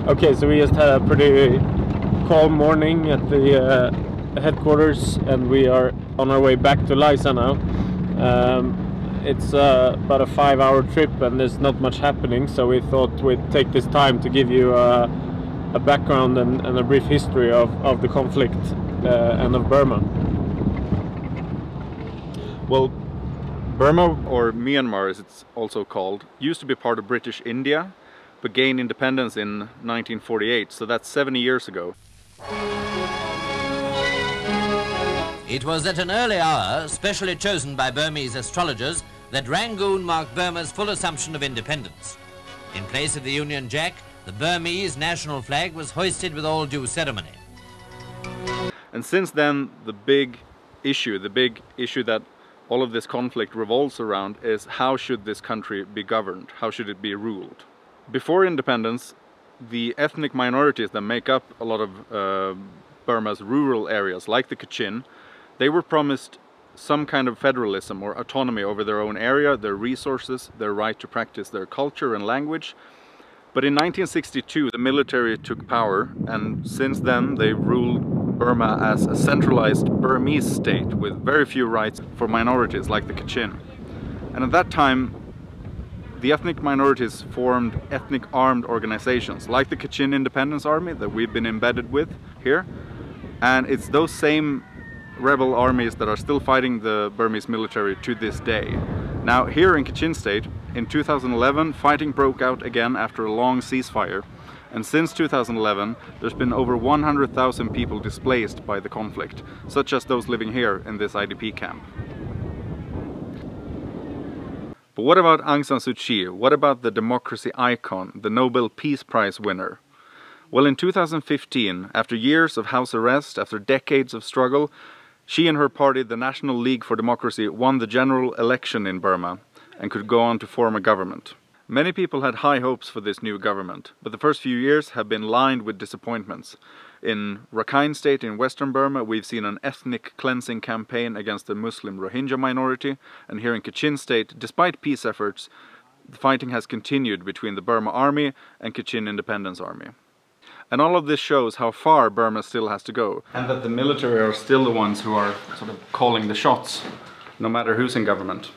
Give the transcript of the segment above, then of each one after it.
Okay, so we just had a pretty calm morning at the headquarters, and we are on our way back to Lisa now. It's about a 5-hour trip and there's not much happening, so we thought we'd take this time to give you a background and a brief history of the conflict and of Burma. Well, Burma, or Myanmar as it's also called, used to be part of British India, but gained independence in 1948, so that's 70 years ago. It was at an early hour, specially chosen by Burmese astrologers, that Rangoon marked Burma's full assumption of independence. In place of the Union Jack, the Burmese national flag was hoisted with all due ceremony. And since then, the big issue that all of this conflict revolves around is how should this country be governed? How should it be ruled? Before independence, the ethnic minorities that make up a lot of Burma's rural areas, like the Kachin, they were promised some kind of federalism or autonomy over their own area, their resources, their right to practice their culture and language. But in 1962, the military took power, and since then they ruled Burma as a centralized Burmese state with very few rights for minorities like the Kachin. And at that time, the ethnic minorities formed ethnic armed organizations like the Kachin Independence Army that we've been embedded with here. And it's those same rebel armies that are still fighting the Burmese military to this day. Now, here in Kachin State, in 2011, fighting broke out again after a long ceasefire. And since 2011, there's been over 100,000 people displaced by the conflict, such as those living here in this IDP camp. But what about Aung San Suu Kyi? What about the democracy icon, the Nobel Peace Prize winner? Well, in 2015, after years of house arrest, after decades of struggle, she and her party, the National League for Democracy, won the general election in Burma and could go on to form a government. Many people had high hopes for this new government, but the first few years have been lined with disappointments. In Rakhine State in Western Burma, we've seen an ethnic cleansing campaign against the Muslim Rohingya minority, and here in Kachin State, despite peace efforts, the fighting has continued between the Burma Army and Kachin Independence Army. And all of this shows how far Burma still has to go. And that the military are still the ones who are sort of calling the shots, no matter who's in government.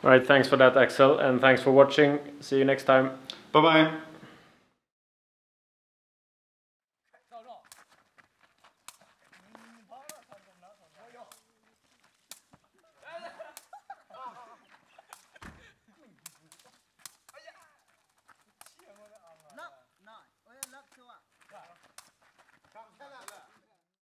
Alright, thanks for that, Axel, and thanks for watching. See you next time. Bye-bye.